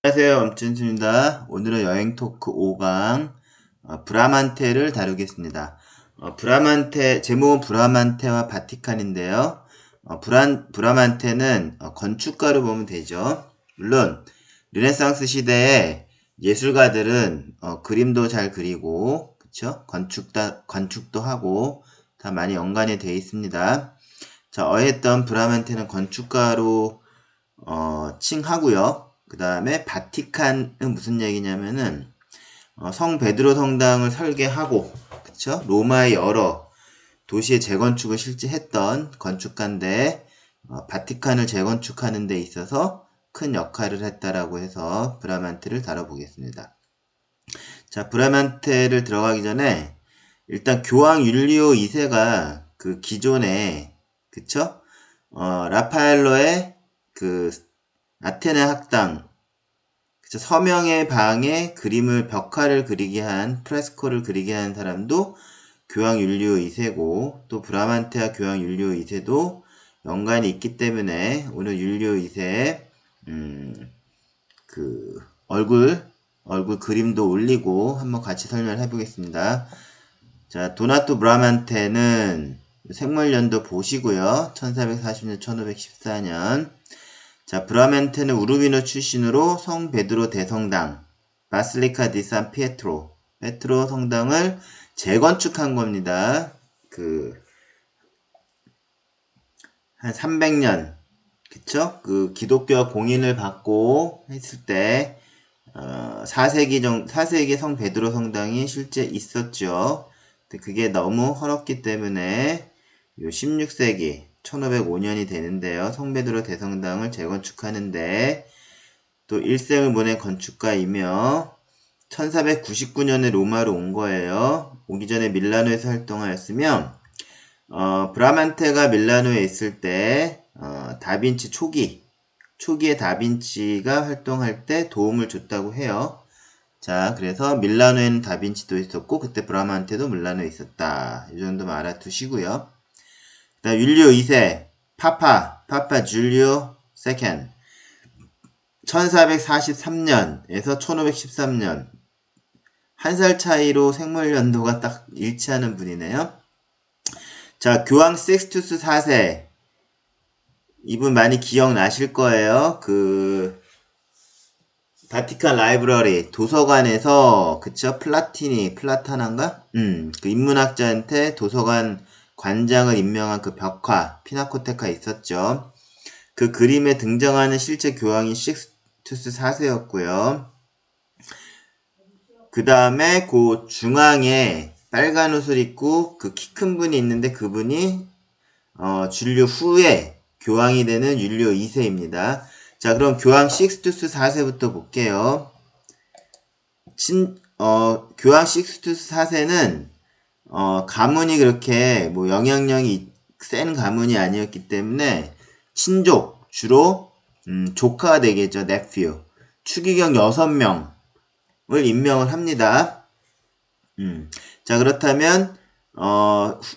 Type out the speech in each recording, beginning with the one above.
안녕하세요. 엄준수입니다. 오늘은 여행 토크 5강 브라만테를 다루겠습니다. 브라만테 제목은 브라만테와 바티칸인데요. 브라만테는 건축가로 보면 되죠. 물론 르네상스 시대에 예술가들은 그림도 잘 그리고 그쵸? 건축도 하고 다 많이 연관이 되어 있습니다. 자, 어쨌든 브라만테는 건축가로 칭하고요. 그 다음에 바티칸은 무슨 얘기냐면은 성 베드로 성당을 설계하고 그쵸? 로마의 여러 도시의 재건축을 실제 했던 건축가인데 바티칸을 재건축하는 데 있어서 큰 역할을 했다라고 해서 브라만테를 다뤄보겠습니다. 자, 브라만테를 들어가기 전에 일단 교황 율리오 2세가 그 기존에 그쵸? 라파엘로의 그 아테네 학당 그쵸? 서명의 방에 그림을 벽화를 그리게 한 프레스코를 그리게 한 사람도 교황 율리오 2세고 또 브라만테와 교황 율리오 2세도 연관이 있기 때문에 오늘 율리오 2세의 그 얼굴 그림도 올리고 한번 같이 설명을 해보겠습니다. 자, 도나토 브라만테는 생물연도 보시고요. 1440년, 1514년. 자, 브라만테는 우르비노 출신으로 성 베드로 대성당, 바실리카 디 산 페트로 성당을 재건축한 겁니다. 한 300년, 그쵸? 그 기독교가 공인을 받고 했을 때, 4세기 성 베드로 성당이 실제 있었죠. 근데 그게 너무 헐었기 때문에, 요 16세기, 1505년이 되는데요. 성 베드로 대성당을 재건축하는데, 또 일생을 보낸 건축가이며, 1499년에 로마로 온 거예요. 오기 전에 밀라노에서 활동하였으며, 브라만테가 밀라노에 있을 때, 다빈치 초기에 다빈치가 활동할 때 도움을 줬다고 해요. 자, 그래서 밀라노에는 다빈치도 있었고, 그때 브라만테도 밀라노에 있었다. 이 정도만 알아두시고요. 그 다음, 율리오 2세, 파파 줄리오 세컨. 1443년에서 1513년. 한 살 차이로 생물연도가 딱 일치하는 분이네요. 자, 교황 식스투스 4세. 이분 많이 기억나실 거예요. 바티칸 라이브러리, 도서관에서, 그쵸? 플라타나인가? 그 인문학자한테 도서관 관장을 임명한 그 벽화, 피나코테카 있었죠. 그 그림에 등장하는 실제 교황이 식스투스 4세였고요. 그 다음에 그 중앙에 빨간 옷을 입고 그 키 큰 분이 있는데 그분이 줄리오 후에 교황이 되는 율리오 2세입니다. 자, 그럼 교황 식스투스 4세부터 볼게요. 교황 식스투스 4세는 가문이 그렇게 뭐 영향력이 센 가문이 아니었기 때문에 친족, 주로 조카가 되겠죠. nephew. 추기경 6명을 임명을 합니다. 자, 그렇다면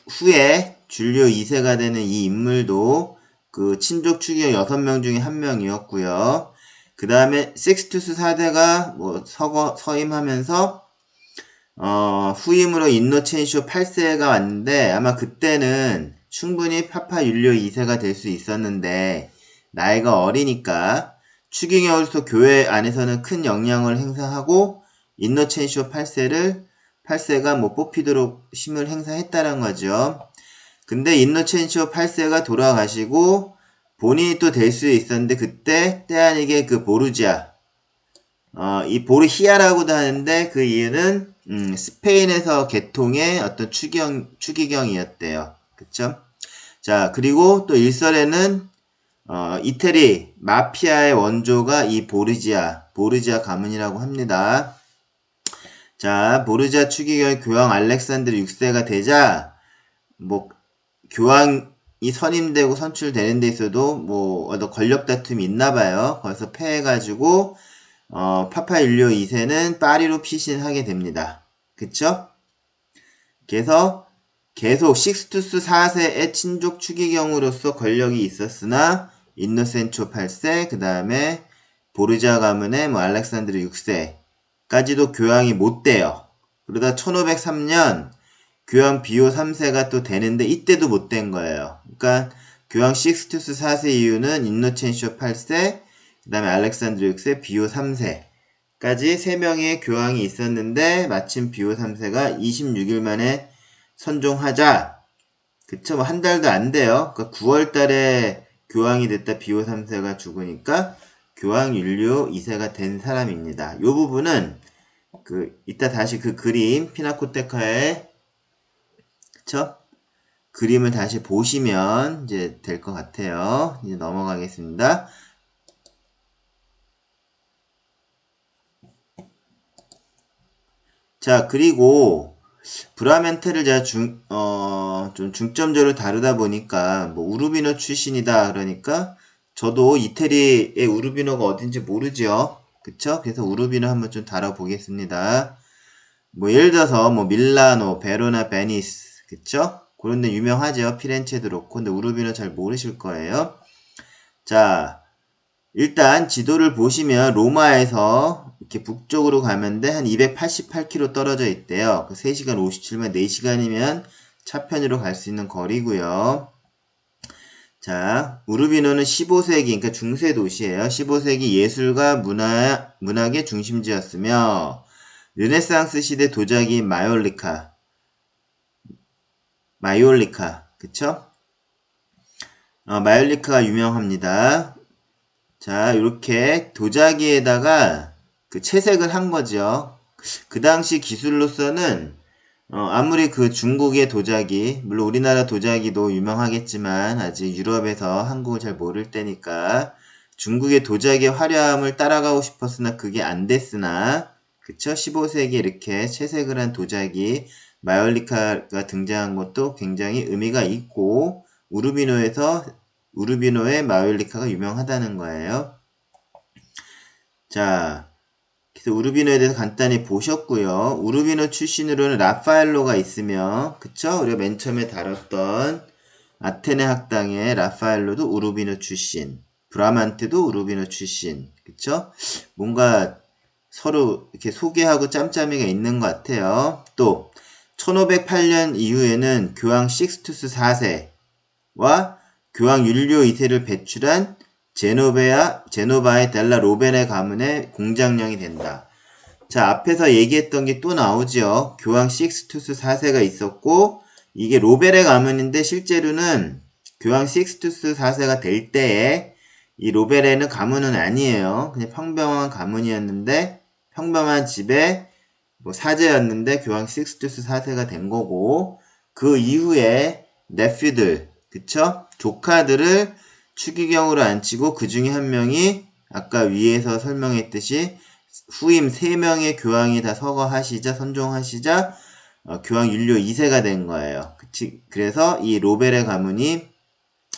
후에 줄리오 2세가 되는 이 인물도 그 친족 추기경 6명 중에 한 명이었고요. 그 다음에 식스투스 4세가 뭐 서임하면서 후임으로 인노첸시오 8세가 왔는데 아마 그때는 충분히 파파 율리오 2세가 될 수 있었는데 나이가 어리니까 추기경으로서 교회 안에서는 큰 영향을 행사하고 인노첸시오 8세가 뭐 뽑히도록 힘을 행사했다는 거죠. 근데 인노첸시오 8세가 돌아가시고 본인이 또 될 수 있었는데 그때 때 아니게 그 보르지아 이 보르히아라고도 하는데 그 이유는 스페인에서 개통의 어떤 추기경이었대요. 그쵸? 자, 그리고 또 일설에는 이태리 마피아의 원조가 이 보르지아 가문이라고 합니다. 자, 보르지아 추기경의 교황 알렉산드르 6세가 되자 뭐 교황이 선임되고 선출되는 데 있어도 뭐 어떤 권력 다툼이 있나 봐요. 거기서 패해가지고 파파 율리오 2세는 파리로 피신하게 됩니다. 그쵸? 그래서 계속 식스투스 4세의 친족 추기경으로서 권력이 있었으나 인노센초 8세 그 다음에 보르자 가문의 뭐 알렉산드르 6세까지도 교황이 못 돼요. 그러다 1503년 교황 비오 3세가 또 되는데 이때도 못 된 거예요. 그러니까 교황 식스투스 4세 이후는 인노첸시오 8세, 그 다음에 알렉산드르 6세, 비오 3세까지 3명의 교황이 있었는데 마침 비오 3세가 26일 만에 선종하자. 그쵸? 뭐 한 달도 안 돼요. 그러니까 9월 달에 교황이 됐다 비오 3세가 죽으니까 교황 율리오 2세가 된 사람입니다. 요 부분은 이따 다시 그 그림 피나코테카의 그쵸? 그림을 다시 보시면 이제 될 것 같아요. 이제 넘어가겠습니다. 자, 그리고 브라멘테를 제가 좀 중점적으로 다루다 보니까 뭐 우르비노 출신이다 그러니까 저도 이태리의 우르비노가 어딘지 모르죠. 그쵸? 그래서 우르비노 한번 좀 다뤄보겠습니다. 뭐 예를 들어서 뭐 밀라노, 베로나, 베니스 그쵸? 그런 데 유명하죠. 피렌체도 그렇고. 근데 우르비노 잘 모르실 거예요. 자, 일단 지도를 보시면 로마에서 이렇게 북쪽으로 가면 돼 한 288km 떨어져 있대요. 3시간 57분, 4시간이면 차편으로 갈 수 있는 거리고요. 자, 우르비노는 15세기, 그러니까 중세 도시예요. 15세기 예술과 문학의 중심지였으며 르네상스 시대 도자기인 마이올리카, 그쵸? 마이올리카가 유명합니다. 자, 이렇게 도자기에다가 그 채색을 한 거죠. 그 당시 기술로서는 아무리 그 중국의 도자기, 물론 우리나라 도자기도 유명하겠지만 아직 유럽에서 한국을 잘 모를 때니까 중국의 도자기의 화려함을 따라가고 싶었으나 그게 안 됐으나 그쵸? 15세기에 이렇게 채색을 한 도자기 마이올리카가 등장한 것도 굉장히 의미가 있고 우르비노의 마이올리카가 유명하다는 거예요. 자, 그래서 우르비노에 대해서 간단히 보셨고요. 우르비노 출신으로는 라파엘로가 있으며, 그쵸? 우리가 맨 처음에 다뤘던 아테네 학당의 라파엘로도 우르비노 출신, 브라만테도 우르비노 출신, 그쵸? 뭔가 서로 이렇게 소개하고 짬짬이가 있는 것 같아요. 또 1508년 이후에는 교황 식스투스 4세와 교황 율리오 2세를 배출한 제노바의 델라 로베네 가문의 공장령이 된다. 자, 앞에서 얘기했던 게 또 나오죠. 교황 식스투스 4세가 있었고 이게 로베네 가문인데 실제로는 교황 식스투스 4세가 될 때에 이 로베네는 가문은 아니에요. 그냥 평범한 가문이었는데 평범한 집에 뭐 사제였는데 교황 식스투스 4세가 된 거고 그 이후에 네퓨들 그쵸? 조카들을 추기경으로 앉히고 그 중에 한 명이 아까 위에서 설명했듯이 후임 3명의 교황이 다 선종하시자 교황 율리오 2세가 된 거예요. 그래서 이 로베레 가문이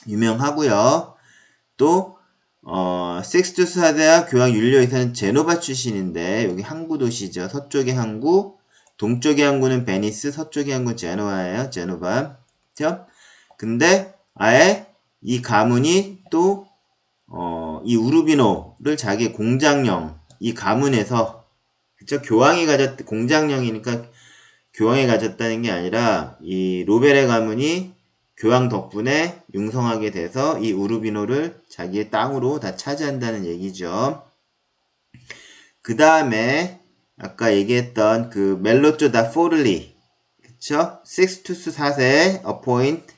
유명하고요. 또 식스투스 4세와 교황 율리오 2세는 제노바 출신인데 여기 항구 도시죠. 서쪽의 항구, 동쪽의 항구는 베니스, 서쪽의 항구는 제노바예요. 제노바. 그렇죠? 근데 아예 이 가문이 또 이 우르비노를 자기 공장령 이 가문에서 그쵸? 교황이 공장령이니까 교황이 가졌다는 게 아니라 이 로베레 가문이 교황 덕분에 융성하게 돼서 이 우르비노를 자기의 땅으로 다 차지한다는 얘기죠. 그 다음에 아까 얘기했던 그 멜로조 다 포를리 그쵸? 식스투스 4세 appoint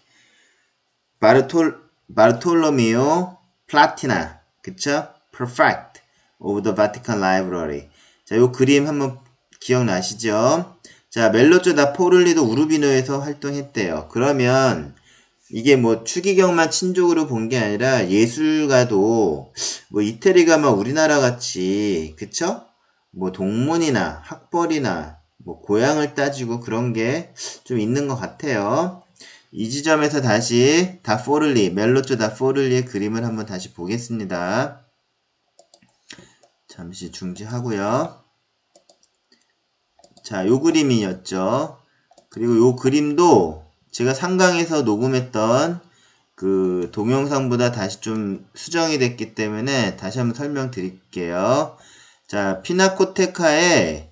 바르톨로미오 플라티나 그쵸? Prefect of the Vatican Library. 자, 요 그림 한번 기억나시죠? 자, 멜로조 다 포를리도 우르비노에서 활동했대요. 그러면 이게 뭐 추기경만 친족으로 본 게 아니라 예술가도 뭐 이태리가 막 우리나라 같이 그쵸? 뭐 동문이나 학벌이나 뭐 고향을 따지고 그런 게 좀 있는 것 같아요. 이 지점에서 다시 멜로조 다 포를리의 그림을 한번 다시 보겠습니다. 잠시 중지하고요. 자, 요 그림이었죠. 그리고 요 그림도 제가 상강에서 녹음했던 그 동영상보다 다시 좀 수정이 됐기 때문에 다시 한번 설명드릴게요. 자, 피나코테카에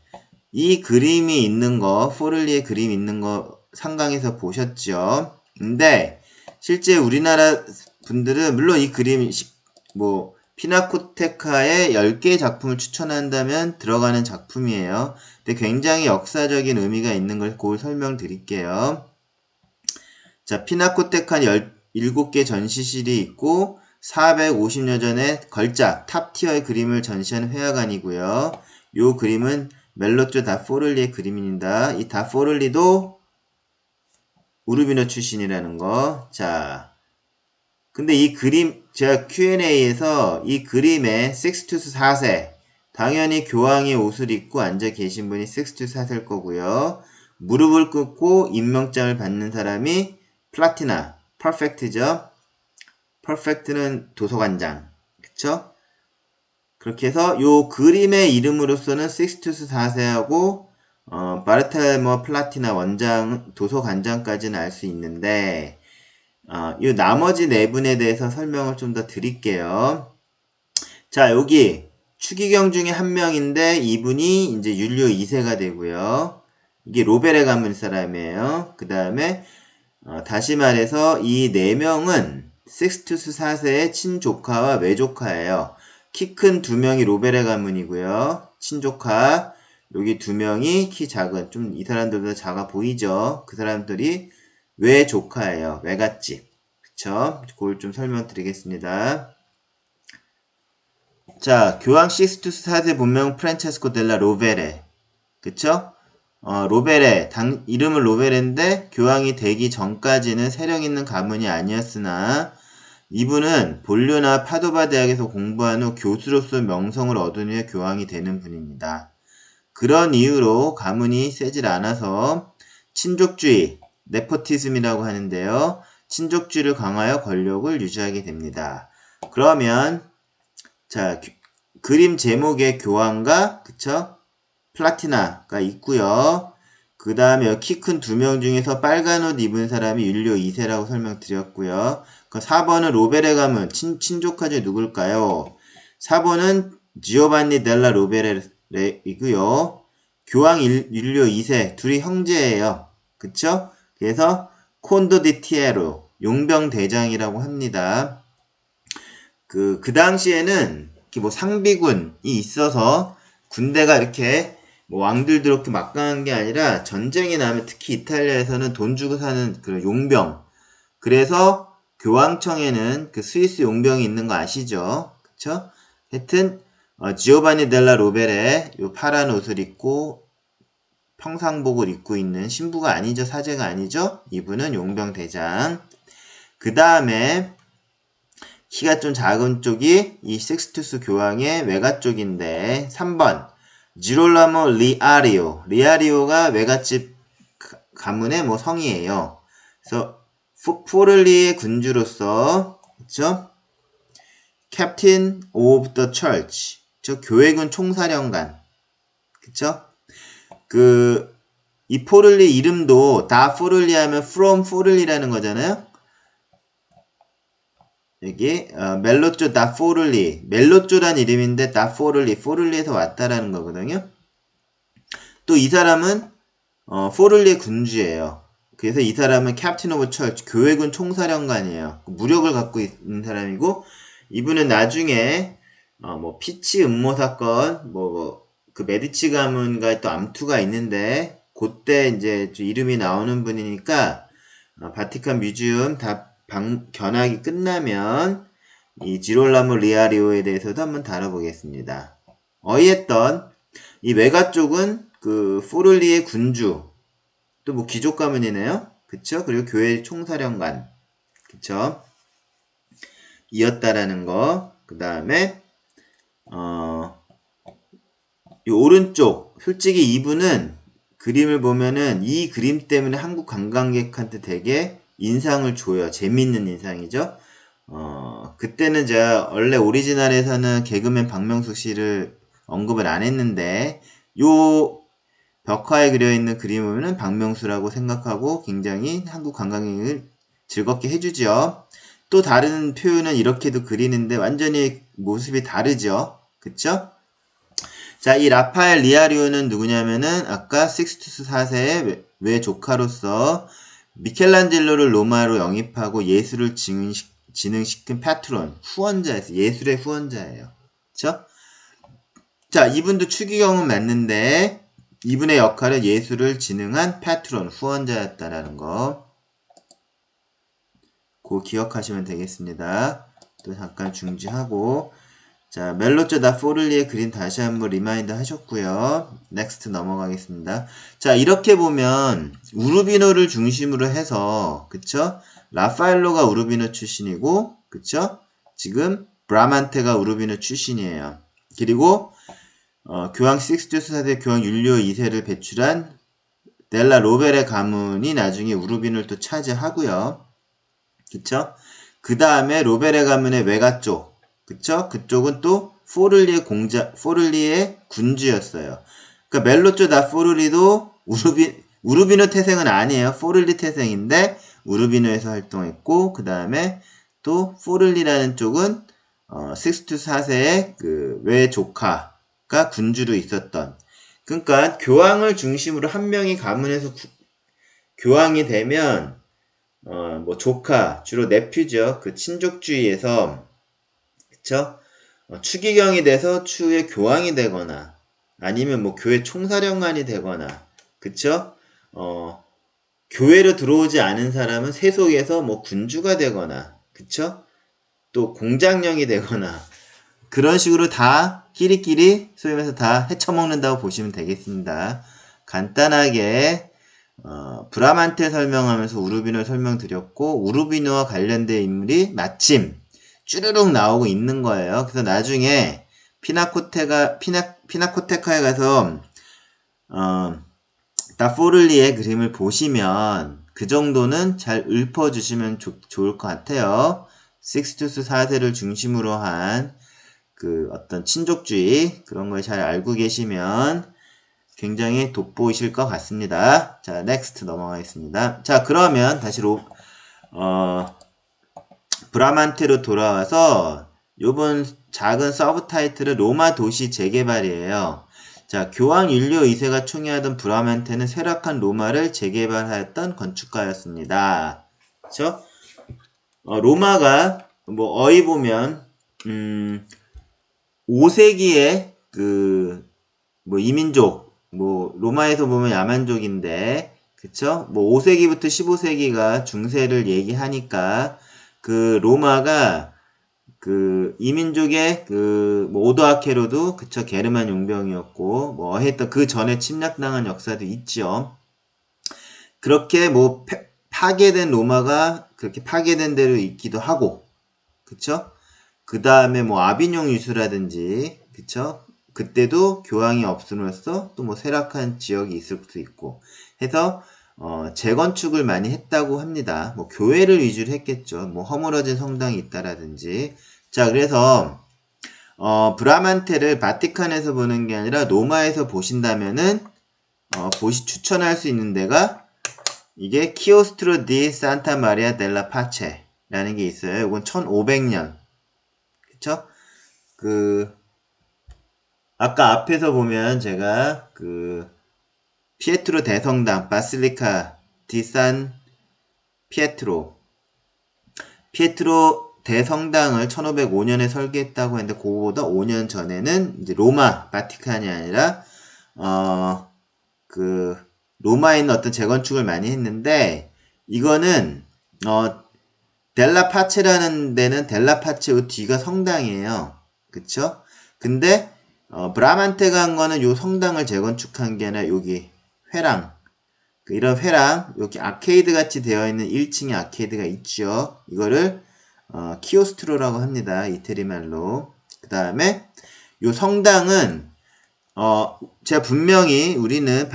이 그림이 있는 거, 포를리의 그림 있는 거 상강에서 보셨죠? 근데 실제 우리나라 분들은 물론 이 그림 뭐 피나코테카의 10개의 작품을 추천한다면 들어가는 작품이에요. 근데 굉장히 역사적인 의미가 있는 걸 곧 설명드릴게요. 자, 피나코테카는 17개 전시실이 있고 450여 전의 걸작, 탑티어의 그림을 전시하는 회화관이고요. 이 그림은 멜로조 다 포를리의 그림입니다. 이 다 포를리도 우르비노 출신이라는 거. 자, 근데 이 그림, 제가 Q&A에서 이 그림에 식스투스 4세, 당연히 교황의 옷을 입고 앉아 계신 분이 식스투스 4세일 거고요. 무릎을 꿇고 임명장을 받는 사람이 플라티나, 퍼펙트죠. 퍼펙트는 도서관장, 그쵸? 그렇게 해서 요 그림의 이름으로서는 식스투스 4세하고 바르텔모 플라티나 원장, 도서관장까지는 알 수 있는데 이 나머지 네 분에 대해서 설명을 좀 더 드릴게요. 자, 여기 추기경 중에 한 명인데 이분이 이제 율리오 2세가 되고요. 이게 로베레 가문 사람이에요. 그 다음에 다시 말해서 이 네 명은 식스투스 4세의 친조카와 외조카예요. 키 큰 두 명이 로베레 가문이고요. 친조카 여기 두 명이 키 작은, 좀 이 사람들보다 작아 보이죠? 그 사람들이 외조카예요. 외갓집. 그쵸? 그걸 좀 설명드리겠습니다. 자, 교황 식스투스 4세 본명 프란체스코 델라 로베레. 그쵸? 로베레, 이름은 로베레인데 교황이 되기 전까지는 세력 있는 가문이 아니었으나 이분은 볼료나 파도바 대학에서 공부한 후 교수로서 명성을 얻은 후에 교황이 되는 분입니다. 그런 이유로 가문이 세질 않아서 친족주의, 네포티즘이라고 하는데요. 친족주의를 강화하여 권력을 유지하게 됩니다. 그러면 자, 그림 제목에 교황과 그쵸? 플라티나가 있고요. 그 다음에 키 큰 두 명 중에서 빨간 옷 입은 사람이 율리오 2세라고 설명드렸고요. 그 4번은 로베레 가문, 친조카 중에 누굴까요? 4번은 지오반니 델라 로베레이고요. 교황 율리오 2세, 둘이 형제예요. 그쵸? 그래서 콘도 디 티에로, 용병대장이라고 합니다. 그 당시에는 이렇게 뭐 상비군이 있어서 군대가 이렇게 뭐 왕들도 이렇게 막강한 게 아니라 전쟁이 나면 특히 이탈리아에서는 돈 주고 사는 그 용병. 그래서 교황청에는 그 스위스 용병이 있는 거 아시죠? 그쵸? 하여튼 지오바니 델라 로베레 요 파란 옷을 입고 평상복을 입고 있는 신부가 아니죠. 사제가 아니죠. 이분은 용병 대장. 그 다음에 키가 좀 작은 쪽이 이 식스투스 교황의 외가 쪽인데 3번 지롤라모 리아리오. 리아리오가 외갓집 가문의 뭐 성이에요. 그래서 포를리의 군주로서 그쵸? 캡틴 오브 더 철치. 저 교회군 총사령관. 그쵸? 이 포를리 이름도 다 포를리 하면 from 포를리라는 거잖아요. 여기 멜로조 다 포를리. 멜로조란 이름인데 다 포를리에서 왔다라는 거거든요. 또 이 사람은 포를리의 군주예요. 그래서 이 사람은 캡틴 오브 철치, 교회군 총사령관이에요. 무력을 갖고 있는 사람이고 이분은 나중에 뭐 피치 음모 사건, 그 메디치 가문과 또 암투가 있는데 그때 이제 이름이 나오는 분이니까 바티칸 뮤지엄 다 견학이 끝나면 이 지롤라모 리아리오에 대해서도 한번 다뤄보겠습니다. 어이했던 이 외가 쪽은 그 포를리의 군주, 또 뭐 귀족 가문이네요. 그쵸? 그리고 교회 총사령관, 그쵸? 이었다라는 거. 그 다음에 이 오른쪽, 솔직히 이분은 그림을 보면은 이 그림 때문에 한국 관광객한테 되게 인상을 줘요. 재밌는 인상이죠. 그때는 제가 원래 오리지널에서는 개그맨 박명수 씨를 언급을 안 했는데 요 벽화에 그려있는 그림을 보면 박명수라고 생각하고 굉장히 한국 관광객을 즐겁게 해주죠. 또 다른 표현은 이렇게도 그리는데 완전히 모습이 다르죠. 그쵸? 자, 이 라파엘 리아리오는 누구냐면은 아까 식스투스 4세의 외조카로서 미켈란젤로를 로마로 영입하고 예술을 진흥시킨 파트론, 후원자에서 예술의 후원자예요. 그쵸? 자, 이분도 추기경은 맞는데 이분의 역할은 예술을 진흥한 파트론, 후원자였다라는 거. 그거 기억하시면 되겠습니다. 또 잠깐 중지하고 자, 멜로조 다 포를리의 그림 다시 한번 리마인드 하셨고요. 넥스트 넘어가겠습니다. 자, 이렇게 보면 우르비노를 중심으로 해서 그쵸? 라파엘로가 우르비노 출신이고 그쵸? 지금 브라만테가 우르비노 출신이에요. 그리고 교황 식스투스 4세 교황 율리오 2세를 배출한 델라 로베레 가문이 나중에 우르비노를 또 차지하고요. 그쵸? 그 다음에 로베레 가문의 외가 쪽 그쵸? 그쪽은 또 포를리의 군주였어요. 그러니까 멜로조 다 포를리도 우르비노 태생은 아니에요. 포를리 태생인데 우르비노에서 활동했고 그 다음에 또 포를리라는 쪽은 식스투스 4세의 그 외조카가 군주로 있었던 그러니까 교황을 중심으로 한 명이 가문에서 교황이 되면 뭐 조카 주로 네퓨죠. 그 친족주의에서 그쵸? 추기경이 돼서 추후에 교황이 되거나 아니면 뭐 교회 총사령관이 되거나 그쵸? 교회로 들어오지 않은 사람은 세속에서 뭐 군주가 되거나 그쵸? 또 공장령이 되거나 그런 식으로 다 끼리끼리 소위 말해서 다 헤쳐먹는다고 보시면 되겠습니다. 간단하게 브라만테 설명하면서 우르비노 설명드렸고 우르비노와 관련된 인물이 마침 쭈르륵 나오고 있는 거예요. 그래서 나중에 피나코테카에 가서 다포를리의 그림을 보시면 그 정도는 잘 읊어주시면 좋을 것 같아요. 식스투스 4세를 중심으로 한 그 어떤 친족주의 그런 걸 잘 알고 계시면 굉장히 돋보이실 것 같습니다. 자, 넥스트 넘어가겠습니다. 자, 그러면 다시 브라만테로 돌아와서 요번 작은 서브 타이틀은 로마 도시 재개발이에요. 자, 교황 율리오 2세가 총애하던 브라만테는 쇠락한 로마를 재개발하였던 건축가였습니다. 그쵸? 로마가 뭐 어이 보면 5세기에 뭐 이민족 뭐 로마에서 보면 야만족인데 그쵸? 뭐 5세기부터 15세기가 중세를 얘기하니까 그 로마가 그 이민족의 뭐 오도아케로도 그쵸? 게르만 용병이었고 뭐 했던 그 전에 침략당한 역사도 있죠. 그렇게 뭐 파괴된 로마가 그렇게 파괴된 대로 있기도 하고 그쵸? 그 다음에 뭐 아비뇽 유수라든지 그쵸? 그때도 교황이 없음으로써 또 뭐 쇠락한 지역이 있을 수도 있고 해서 재건축을 많이 했다고 합니다. 뭐 교회를 위주로 했겠죠. 뭐 허물어진 성당이 있다라든지. 자, 그래서 브라만테를 바티칸에서 보는 게 아니라 로마에서 보신다면은 추천할 수 있는 데가 이게 키오스트로 디 산타 마리아 델라 파체라는 게 있어요. 이건 1500년. 그쵸? 아까 앞에서 보면 제가 피에트로 대성당, 바실리카 디 산 피에트로 대성당을 1505년에 설계했다고 했는데 그거보다 5년 전에는 이제 로마, 바티칸이 아니라 로마에 있는 어떤 재건축을 많이 했는데 이거는 델라 파체라는 데는 델라 파체 뒤가 성당이에요. 그쵸? 근데 브라만테가 한 거는 요 성당을 재건축한 게 아니라 여기 회랑 이런 회랑 여기 아케이드 같이 되어 있는 1층에 아케이드가 있죠. 이거를 키오스트로라고 합니다. 이태리 말로. 그 다음에 요 성당은 제가 분명히 우리는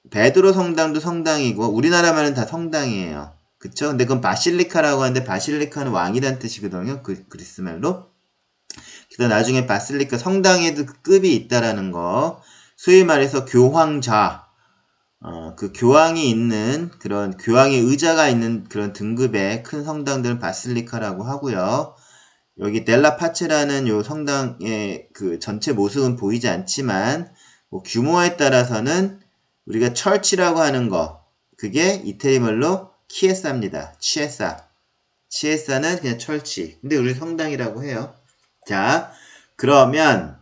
베드로 성당도 성당이고 우리나라 말은 다 성당이에요. 그쵸? 근데 그건 바실리카라고 하는데 바실리카는 왕이란 뜻이거든요. 그리스 말로. 그래서 나중에 바실리카 성당에도 급이 있다라는 거. 소위 말해서 교황자 그 교황이 있는 그런 교황의 의자가 있는 그런 등급의 큰 성당들은 바실리카라고 하고요. 여기 델라 파체라는 요 성당의 그 전체 모습은 보이지 않지만 뭐 규모에 따라서는 우리가 철치라고 하는 거 그게 이태리 말로 키에사입니다. 치에사는 그냥 철치. 근데 우리 성당이라고 해요. 자, 그러면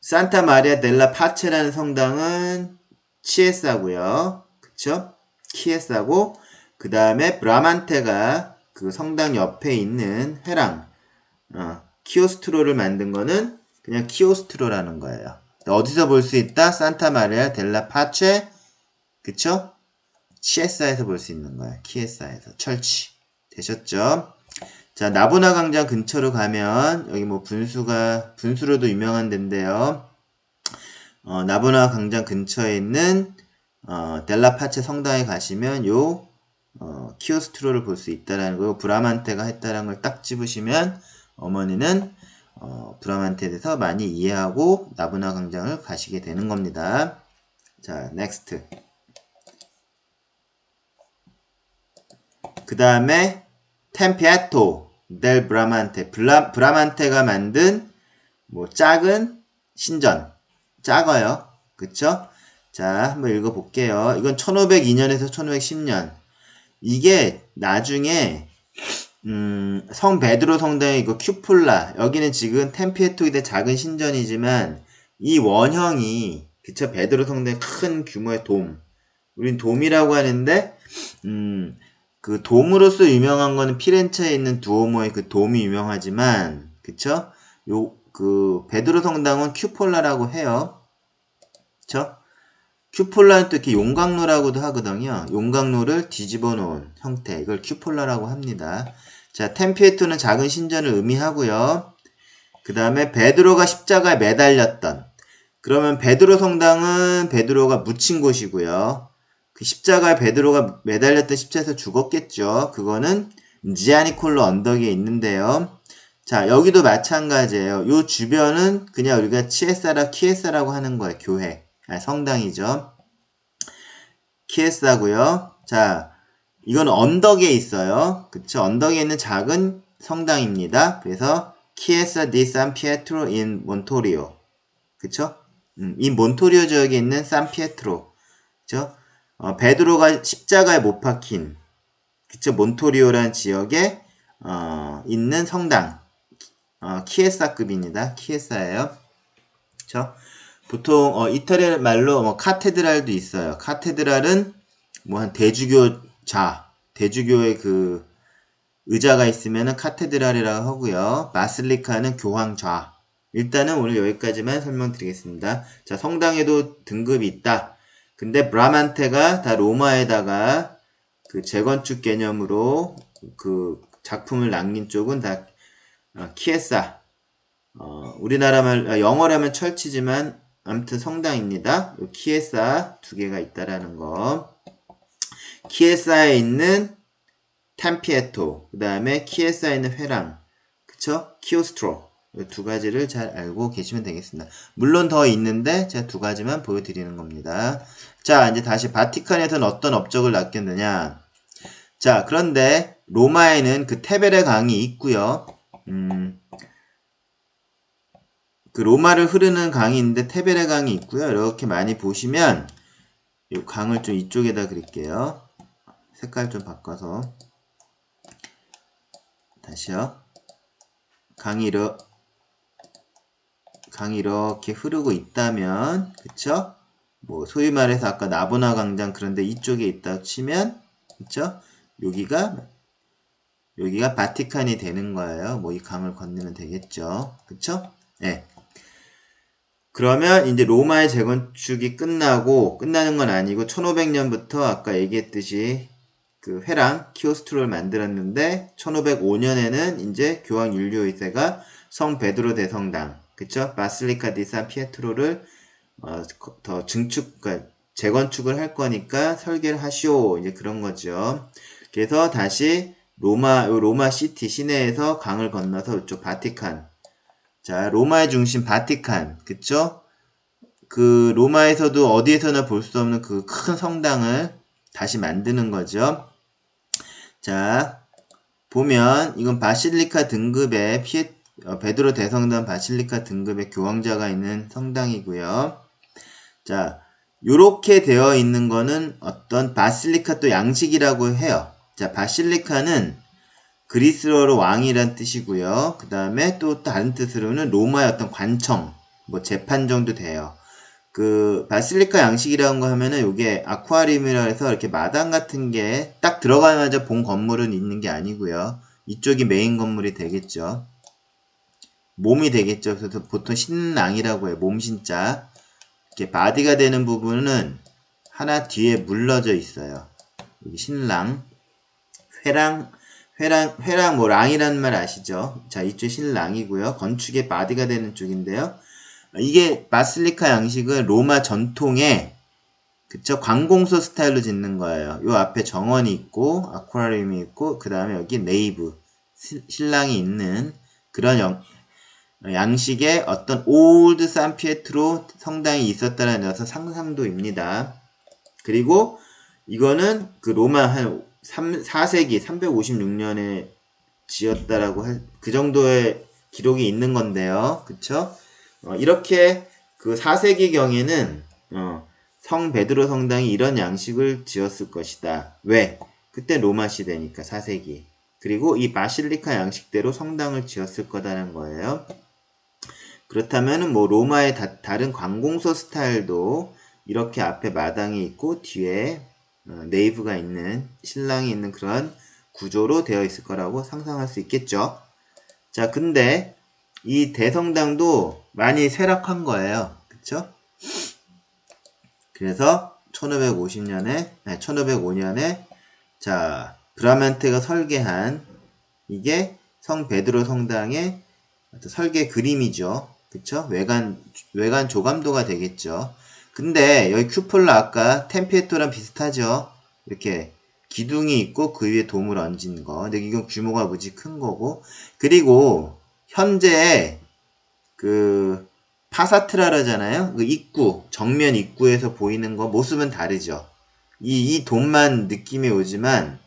산타 마리아 델라 파체라는 성당은 치에사고요. 그쵸? 키에사고 그 다음에 브라만테가 그 성당 옆에 있는 회랑 키오스트로를 만든 거는 그냥 키오스트로라는 거예요. 어디서 볼 수 있다? 산타 마리아 델라 파체 그쵸? 치에사에서 볼 수 있는 거예요. 키에사에서 철치 되셨죠? 자, 나보나 광장 근처로 가면 여기 뭐 분수로도 유명한 데인데요. 나보나 광장 근처에 있는 델라파체 성당에 가시면 요 키오스트로를 볼 수 있다라는 거고 브라만테가 했다라는 걸 딱 집으시면 어머니는 브라만테에 대해서 많이 이해하고 나보나 광장을 가시게 되는 겁니다. 자, 넥스트. 그 다음에 템피에토 델 브라만테가 만든 뭐 작은 신전 작아요. 그쵸? 자, 한번 읽어볼게요. 이건 1502년에서 1510년. 이게 나중에 성 베드로 성당의 이거 큐폴라 여기는 지금 템피에토이데 작은 신전이지만 이 원형이 그쵸? 베드로 성당의 큰 규모의 돔. 우린 돔이라고 하는데 그 돔으로서 유명한 거는 피렌체에 있는 두오모의 그 돔이 유명하지만 그쵸? 그 베드로 성당은 큐폴라라고 해요. 그쵸? 큐폴라는 또 이렇게 용광로라고도 하거든요. 용광로를 뒤집어 놓은 형태. 이걸 큐폴라라고 합니다. 자, 템피에토는 작은 신전을 의미하고요. 그 다음에 베드로가 십자가에 매달렸던. 그러면 베드로 성당은 베드로가 묻힌 곳이고요. 그 십자가에 베드로가 매달렸던 십자에서 죽었겠죠. 그거는 지아니콜로 언덕에 있는데요. 자, 여기도 마찬가지예요. 요 주변은 그냥 우리가 키에사라고 하는 거예요. 교회. 성당이죠. 키에사고요. 자, 이건 언덕에 있어요. 그쵸? 언덕에 있는 작은 성당입니다. 그래서 키에사 디 산피에트로 인 몬토리오. 그쵸? 이 몬토리오 지역에 있는 산피에트로. 그쵸? 베드로가 십자가에 못 박힌 그쵸? 몬토리오라는 지역에 있는 성당 키에사급입니다. 키에사예요. 그쵸? 보통 이탈리아 말로 뭐 카테드랄도 있어요. 카테드랄은 뭐 한 대주교의 그 의자가 있으면은 카테드랄이라고 하고요. 바실리카는 교황좌. 일단은 오늘 여기까지만 설명드리겠습니다. 자, 성당에도 등급이 있다. 근데 브라만테가 다 로마에다가 그 재건축 개념으로 그 작품을 남긴 쪽은 다 키에사. 우리나라 영어로 하면 철치지만 아무튼 성당입니다. 키에사 두 개가 있다라는 거. 키에사에 있는 템피에토, 그 다음에 키에사에 있는 회랑, 그쵸? 키오스트로. 이 두 가지를 잘 알고 계시면 되겠습니다. 물론 더 있는데 제가 두 가지만 보여드리는 겁니다. 자, 이제 다시 바티칸에서는 어떤 업적을 맡겼느냐. 자, 그런데 로마에는 그 테베레 강이 있고요. 그 로마를 흐르는 강이 있는데 테베레 강이 있고요. 이렇게 많이 보시면 이 강을 좀 이쪽에다 그릴게요. 색깔 좀 바꿔서 다시요. 강이 이렇게 흐르고 있다면 그쵸? 뭐 소위 말해서 아까 나보나 광장 그런데 이쪽에 있다 치면 그쵸? 여기가 바티칸이 되는 거예요. 뭐 이 강을 건너면 되겠죠. 그쵸? 네. 그러면 이제 로마의 재건축이 끝나는 건 아니고 1500년부터 아까 얘기했듯이 그 회랑 키오스트로를 만들었는데 1505년에는 이제 교황 율리오 2세가 성 베드로 대성당 그쵸? 바실리카 디 산 피에트로를 더 그러니까 재건축을 할 거니까 설계를 하시오 이제 그런 거죠. 그래서 다시 로마 시티 시내에서 강을 건너서 이쪽 바티칸 자, 로마의 중심 바티칸, 그쵸? 그 로마에서도 어디에서나 볼 수 없는 그 큰 성당을 다시 만드는 거죠. 자, 보면 이건 바실리카 등급의 베드로 대성당 바실리카 등급의 교황자가 있는 성당이고요. 자, 요렇게 되어 있는 거는 어떤 바실리카 또 양식이라고 해요. 자, 바실리카는 그리스어로 왕이란 뜻이고요. 그 다음에 또 다른 뜻으로는 로마의 어떤 관청, 뭐 재판 정도 돼요. 그 바실리카 양식이라는 거 하면은 요게 아쿠아리움이라 해서 이렇게 마당 같은 게 딱 들어가자마자 본 건물은 있는 게 아니고요. 이쪽이 메인 건물이 되겠죠. 몸이 되겠죠. 그래서 보통 신랑이라고 해요. 몸신자. 이렇게 바디가 되는 부분은 하나 뒤에 물러져 있어요. 여기 신랑. 회랑 뭐 랑이라는 말 아시죠? 자, 이쪽 신랑이고요. 건축의 바디가 되는 쪽인데요. 이게 바실리카 양식은 로마 전통의 그쵸? 관공서 스타일로 짓는 거예요. 요 앞에 정원이 있고 아쿠아리움이 있고 그 다음에 여기 네이브 신랑이 있는 그런 양식의 어떤 올드 산피에트로 성당이 있었다는 것은 상상도입니다. 그리고 이거는 그 로마 한 4세기 356년에 지었다라고 그 정도의 기록이 있는 건데요. 그쵸? 이렇게 그 4세기경에는 성 베드로 성당이 이런 양식을 지었을 것이다. 왜? 그때 로마 시대니까 4세기. 그리고 이 바실리카 양식대로 성당을 지었을 거다는 거예요. 그렇다면은 뭐 로마의 다른 관공서 스타일도 이렇게 앞에 마당이 있고 뒤에 네이브가 있는 신랑이 있는 그런 구조로 되어 있을 거라고 상상할 수 있겠죠. 자, 근데 이 대성당도 많이 쇠락한 거예요. 그쵸? 그래서 1505년에 자, 브라만테가 설계한 이게 성 베드로 성당의 설계 그림이죠. 그쵸? 외관 조감도가 되겠죠. 근데 여기 큐폴라 아까 템피에토랑 비슷하죠? 이렇게 기둥이 있고 그 위에 돔을 얹은 거. 근데 이건 규모가 무지 큰 거고. 그리고 현재 그 파사트라라잖아요. 그 입구, 정면 입구에서 보이는 거 모습은 다르죠. 이 돔만 느낌이 오지만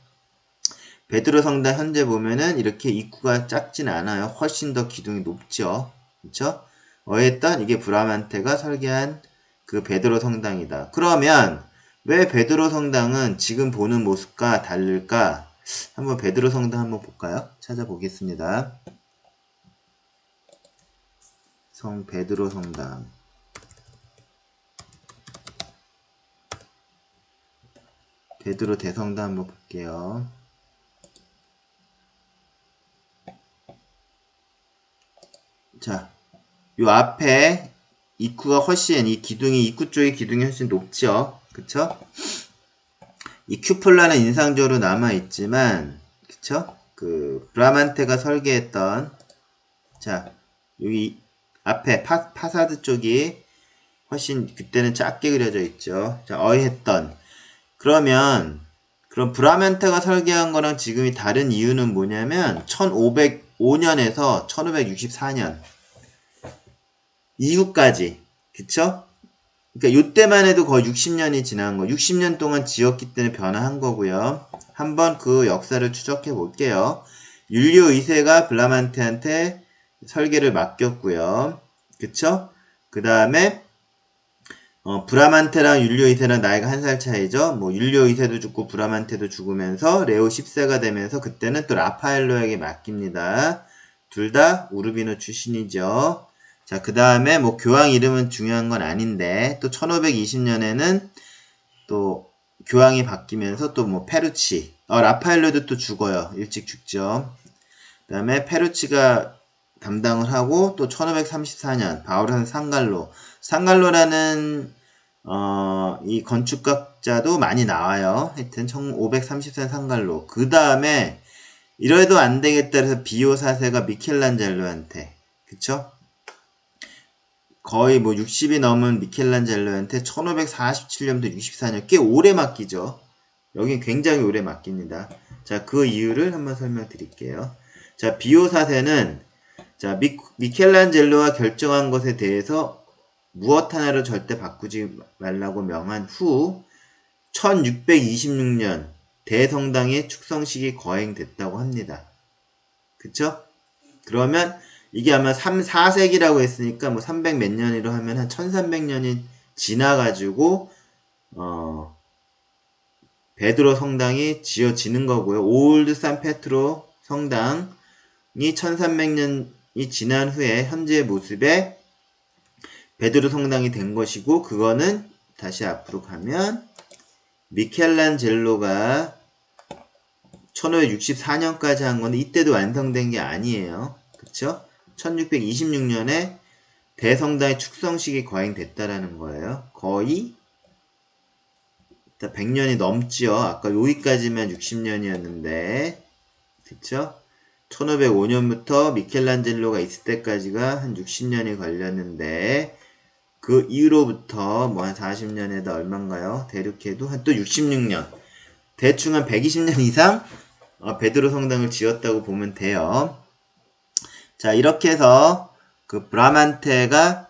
베드로 성당 현재 보면은 이렇게 입구가 작진 않아요. 훨씬 더 기둥이 높죠. 그쵸? 어쨌든 이게 브라만테가 설계한 그 베드로 성당이다. 그러면 왜 베드로 성당은 지금 보는 모습과 다를까? 한번 베드로 성당 한번 볼까요? 찾아보겠습니다. 성 베드로 성당. 베드로 대성당 한번 볼게요. 자, 요 앞에 입구가 훨씬 입구 쪽의 기둥이 훨씬 높죠. 그쵸? 이 큐폴라는 인상적으로 남아있지만, 그쵸? 그 브라만테가 설계했던 자, 여기 앞에 파사드 쪽이 훨씬 그때는 작게 그려져 있죠. 자, 어이했던 그럼 브라만테가 설계한 거랑 지금이 다른 이유는 뭐냐면 1505년에서 1564년 이후까지 그쵸? 그러니까 요때만 해도 거의 60년이 지난 거 60년 동안 지었기 때문에 변화한 거고요. 한번 그 역사를 추적해 볼게요. 율리오 2세가 브라만테한테 설계를 맡겼고요. 그쵸? 그 다음에 브라만테랑 율리오 2세랑 나이가 한 살 차이죠. 뭐 율리오 2세도 죽고 브라만테도 죽으면서 레오 10세가 되면서 그때는 또 라파엘로에게 맡깁니다. 둘 다 우르비노 출신이죠. 자, 그 다음에 뭐 교황 이름은 중요한 건 아닌데 또 1520년에는 또 교황이 바뀌면서 또 뭐 페루치 라파엘로도 또 죽어요. 일찍 죽죠. 그 다음에 페루치가 담당을 하고 또 1534년 바오르산 상갈로라는 이 건축학자도 많이 나와요. 하여튼 1534년 상갈로. 그 다음에 이래도 안 되겠다 해서 비오 4세가 미켈란젤로한테 그쵸? 거의 뭐 60이 넘은 미켈란젤로한테 1547년부터 64년 꽤 오래 맡기죠. 여긴 굉장히 오래 맡깁니다. 자, 그 이유를 한번 설명드릴게요. 자, 비오 4세는 자, 미켈란젤로가 결정한 것에 대해서 무엇 하나로 절대 바꾸지 말라고 명한 후 1626년 대성당의 축성식이 거행됐다고 합니다. 그쵸? 그러면 이게 아마 3, 4세기라고 했으니까 뭐 300 몇 년으로 하면 한 1300년이 지나가지고 베드로 성당이 지어지는 거고요. 올드 산 페트로 성당이 1300년이 지난 후에 현재의 모습에 베드로 성당이 된 것이고, 그거는 다시 앞으로 가면 미켈란젤로가 1564년까지 한 건데 이때도 완성된 게 아니에요. 그쵸? 1626년에 대성당의 축성식이 거행됐다라는 거예요. 거의 100년이 넘지요. 아까 여기까지만 60년이었는데 그쵸? 1505년부터 미켈란젤로가 있을 때까지가 한 60년이 걸렸는데 그 이후로부터 뭐 한 40년에다 얼마인가요? 대륙해도 한 또 66년, 대충 한 120년 이상 베드로 성당을 지었다고 보면 돼요. 자, 이렇게 해서 그 브라만테가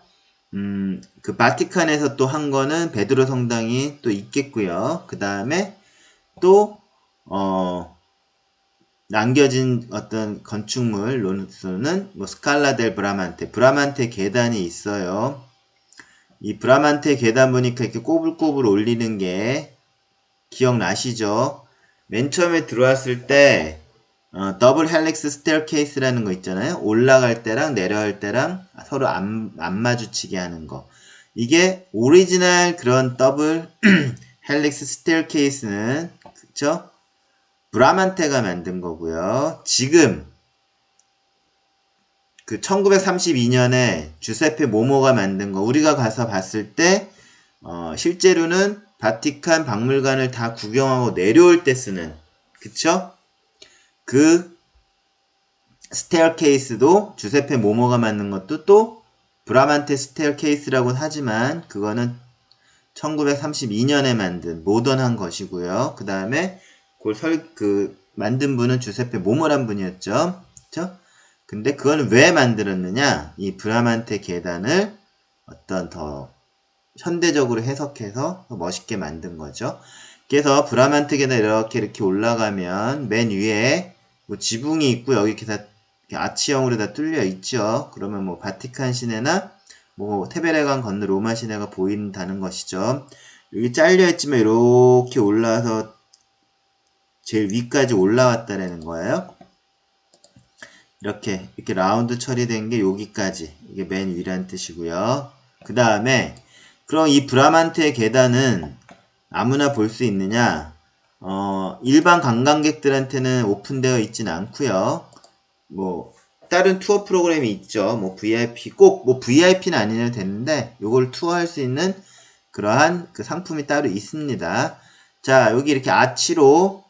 그 바티칸에서 또 한 거는 베드로 성당이 또 있겠고요. 그 다음에 또 남겨진 어떤 건축물로서는 뭐 스칼라 델 브라만테, 브라만테 계단이 있어요. 이 브라만테 계단 보니까 이렇게 꼬불꼬불 올리는 게 기억나시죠? 맨 처음에 들어왔을 때 더블 헬릭스 스테어케이스라는 거 있잖아요. 올라갈 때랑 내려갈 때랑 서로 안 마주치게 하는 거. 이게 오리지널 그런 더블 헬릭스 스테어케이스는 그쵸? 브라만테가 만든 거고요. 지금 그 1932년에 주세페 모모가 만든 거 우리가 가서 봤을 때 실제로는 바티칸 박물관을 다 구경하고 내려올 때 쓰는, 그쵸? 그 스테어케이스도 주세페 모모가 만든 것도 또 브라만테 스테어케이스라고 하지만 그거는 1932년에 만든 모던한 것이고요. 그 다음에 그걸 만든 분은 주세페 모모란 분이었죠. 그쵸? 근데 그건 왜 만들었느냐? 이 브라만테 계단을 어떤 더 현대적으로 해석해서 더 멋있게 만든 거죠. 그래서 브라만테 계단 이렇게 올라가면 맨 위에 뭐 지붕이 있고 여기 이렇게 다 아치형으로 다 뚫려 있죠. 그러면 뭐 바티칸 시내나 뭐 테베레강 건너 로마 시내가 보인다는 것이죠. 여기 잘려 있지만 이렇게 올라와서 제일 위까지 올라왔다라는 거예요. 이렇게 라운드 처리된 게 여기까지, 이게 맨 위란 뜻이고요. 그 다음에 그럼 이 브라만테 계단은 아무나 볼 수 있느냐? 일반 관광객들한테는 오픈되어 있진 않고요. 뭐 다른 투어 프로그램이 있죠. 뭐 VIP, 꼭 뭐 VIP는 아니어도 되는데 요걸 투어할 수 있는 그러한 그 상품이 따로 있습니다. 자, 여기 이렇게 아치로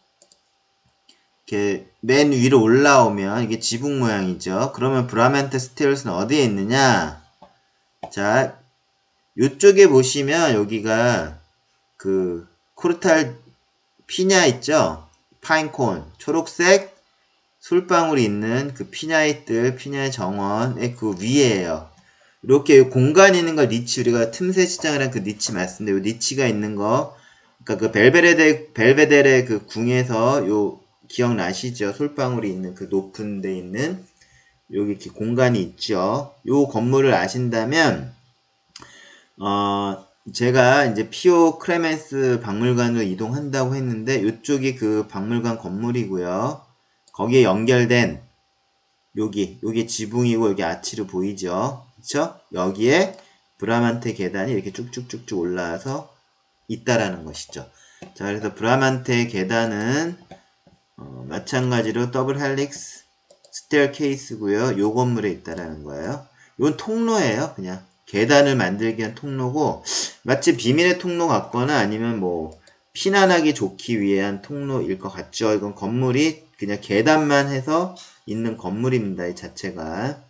이렇게 맨 위로 올라오면 이게 지붕 모양이죠. 그러면 브라만테 스테어스는 어디에 있느냐? 자, 요쪽에 보시면 여기가 그 코르탈 피냐 있죠? 파인콘, 초록색 솔방울이 있는 그 피냐의 정원의 그 위에요. 이렇게 공간이 있는 걸 니치, 우리가 틈새 시장이란 그 니치 맞습니다. 요 니치가 있는 거, 그러니까 그 벨베데레 그 궁에서 요 기억나시죠? 솔방울이 있는 그 높은 데 있는 여기 이렇게 공간이 있죠. 요 건물을 아신다면 제가 이제 피오 크레멘스 박물관으로 이동한다고 했는데 이쪽이 그 박물관 건물이고요. 거기에 연결된 여기 지붕이고 여기 아치로 보이죠? 그쵸? 여기에 브라만테 계단이 이렇게 쭉쭉쭉쭉 올라와서 있다라는 것이죠. 자, 그래서 브라만테 계단은 마찬가지로 더블 헬릭스 스테어케이스고요. 요 건물에 있다라는 거예요. 이건 통로예요. 그냥 계단을 만들기 위한 통로고, 마치 비밀의 통로 같거나 아니면 뭐 피난하기 좋기 위한 통로일 것 같죠. 이건 건물이 그냥 계단만 해서 있는 건물입니다. 이 자체가.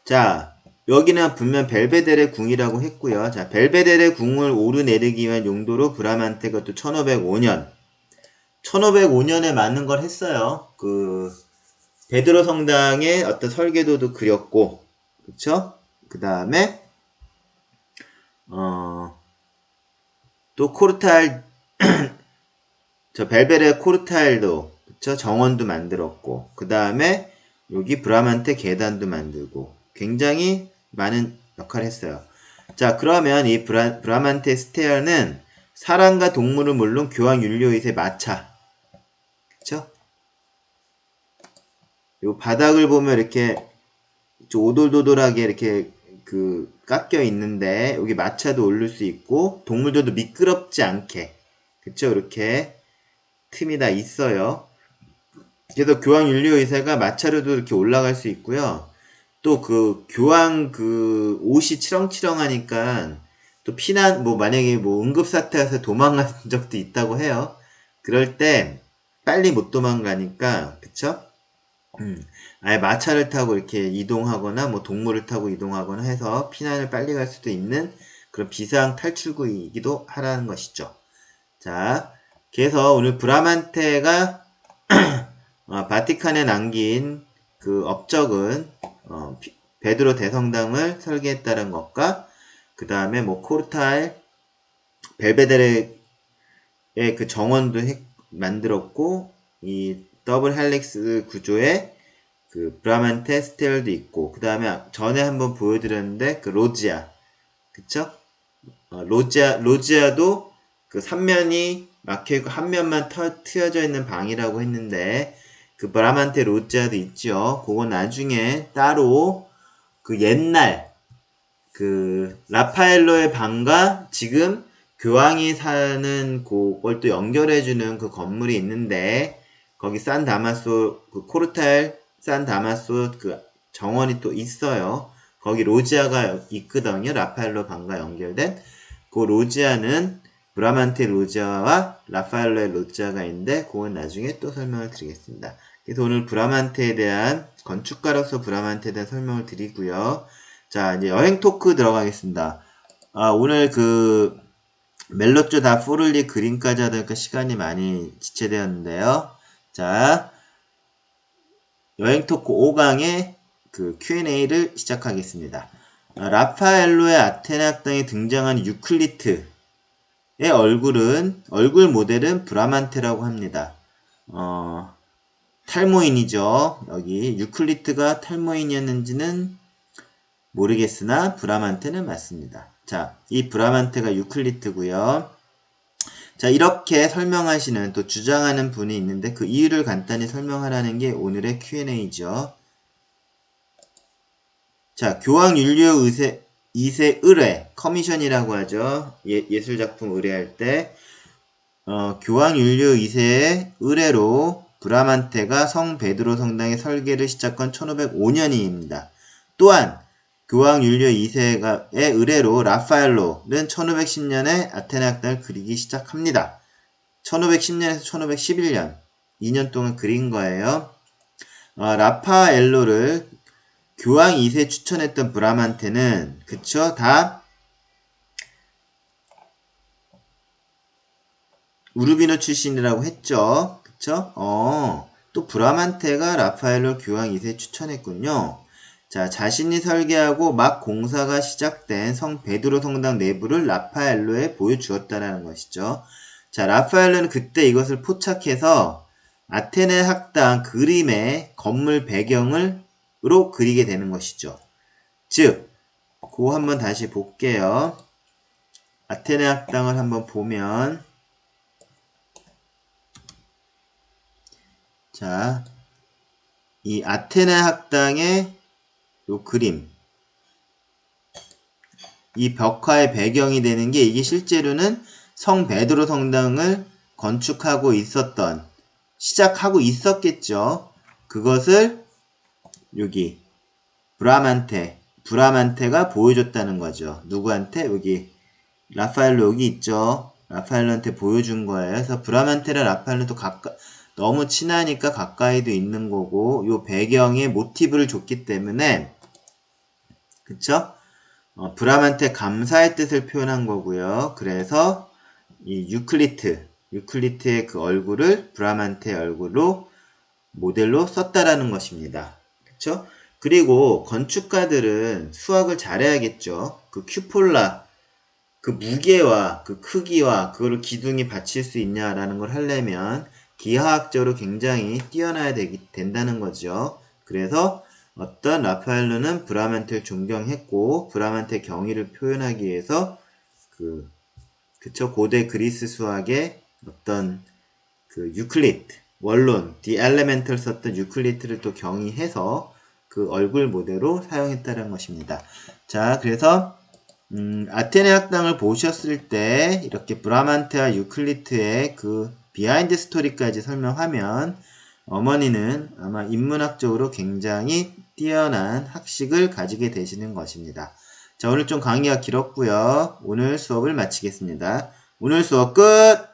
자, 여기는 분명 벨베데레 궁이라고 했고요. 자, 벨베데레 궁을 오르내리기 위한 용도로 브라만테가 또 1505년에 맞는 걸 했어요. 그 베드로 성당의 어떤 설계도도 그렸고, 그쵸? 그 다음에 또 코르타일 저 벨베르 코르타일도 그쵸? 정원도 만들었고 그 다음에 여기 브라만테 계단도 만들고 굉장히 많은 역할을 했어요. 자, 그러면 이 브라만테 스테어는 사람과 동물은 물론 교황 율리오이스의 마차, 그쵸? 요 바닥을 보면 이렇게 오돌도돌하게 이렇게 그 깎여 있는데 여기 마차도 오를 수 있고 동물들도 미끄럽지 않게, 그쵸? 이렇게 틈이 다 있어요. 그래서 교황 율리오 2세가 마차로도 이렇게 올라갈 수 있고요. 또 그 교황 그 옷이 치렁치렁하니까 또 피난 뭐 만약에 뭐 응급사태에서 도망간 적도 있다고 해요. 그럴 때 빨리 못 도망가니까 그쵸? 아예 마차를 타고 이렇게 이동하거나 뭐 동물을 타고 이동하거나 해서 피난을 빨리 갈 수도 있는 그런 비상 탈출구이기도 하라는 것이죠. 자, 그래서 오늘 브라만테가 바티칸에 남긴 그 업적은 베드로 대성당을 설계했다는 것과 그 다음에 뭐 코르타일, 벨베데레의 그 정원도 만들었고 이 더블 헬릭스 구조의 그 브라만테 스테어도 있고 그 다음에 전에 한번 보여드렸는데 그 로지아, 그쵸? 로지아도 그 3면이 막혀있고 한 면만 트여져 있는 방이라고 했는데 그 브라만테 로지아도 있죠. 그건 나중에 따로 그 옛날 그 라파엘로의 방과 지금 교황이 사는 그걸 또 연결해주는 그 건물이 있는데 거기 산 다마소 그 코르탈 산 다마소 그 정원이 또 있어요. 거기 로지아가 있거든요. 라파엘로 방과 연결된 그 로지아는 브라만테 로지아와 라파엘로의 로지아가 있는데 그건 나중에 또 설명을 드리겠습니다. 그래서 오늘 브라만테에 대한 건축가로서 브라만테에 대한 설명을 드리고요. 자, 이제 여행 토크 들어가겠습니다. 오늘 그 멜로쪼 다 포를리 그림까지 하다 보니까 시간이 많이 지체되었는데요. 자, 여행 토크 5강의 그 Q&A를 시작하겠습니다. 라파엘로의 아테네 학당에 등장한 유클리트의 얼굴 모델은 브라만테라고 합니다. 탈모인이죠. 여기 유클리트가 탈모인이었는지는 모르겠으나 브라만테는 맞습니다. 자, 이 브라만테가 유클리트고요. 자, 이렇게 설명하시는 또 주장하는 분이 있는데 그 이유를 간단히 설명하라는 게 오늘의 Q&A죠. 자, 교황 율리오 2세 의뢰, 커미션이라고 하죠. 예술작품 의뢰할 때 교황 율리오 2세의 의뢰로 브라만테가 성 베드로 성당의 설계를 시작한 1505년입니다. 또한 교황 율리오 2세의 의뢰로 라파엘로는 1510년에 아테네 학당을 그리기 시작합니다. 1510년에서 1511년 2년 동안 그린 거예요. 라파엘로를 교황 2세 추천했던 브라만테는 그쵸? 다 우르비노 출신이라고 했죠. 그쵸? 또 브라만테가 라파엘로 교황 2세 추천했군요. 자, 자신이 설계하고 막 공사가 시작된 성 베드로 성당 내부를 라파엘로에 보여주었다는 것이죠. 자, 라파엘로는 그때 이것을 포착해서 아테네 학당 그림의 건물 배경으로 그리게 되는 것이죠. 즉, 그거 한번 다시 볼게요. 아테네 학당을 한번 보면 자, 이 아테네 학당의 요 그림, 이 벽화의 배경이 되는 게 이게 실제로는 성 베드로 성당을 건축하고 시작하고 있었겠죠. 그것을 여기 브라만테가 보여줬다는 거죠. 누구한테? 여기 라파엘로 여기 있죠. 라파엘로한테 보여준 거예요. 그래서 브라만테랑 라파엘로도 너무 친하니까 가까이도 있는 거고 요 배경에 모티브를 줬기 때문에 그쵸? 브라만테 감사의 뜻을 표현한 거고요. 그래서 이 유클리트의 그 얼굴을 브라만테의 얼굴로 모델로 썼다라는 것입니다. 그쵸? 그리고 건축가들은 수학을 잘해야겠죠. 그 큐폴라, 그 무게와 그 크기와 그거를 기둥이 받칠 수 있냐라는 걸 하려면 기하학적으로 굉장히 뛰어나야 된다는 거죠. 그래서 어떤 라파엘로는 브라만테를 존경했고 브라만테 경의를 표현하기 위해서 그쵸, 고대 그리스 수학의 어떤 그 유클리드, 원론, 디 엘레멘트를 썼던 유클리드를 또 경의해서 그 얼굴 모델로 사용했다는 것입니다. 자, 그래서 아테네 학당을 보셨을 때 이렇게 브라만테와 유클리드의 그 비하인드 스토리까지 설명하면 어머니는 아마 인문학적으로 굉장히 뛰어난 학식을 가지게 되시는 것입니다. 자, 오늘 좀 강의가 길었고요. 오늘 수업을 마치겠습니다. 오늘 수업 끝!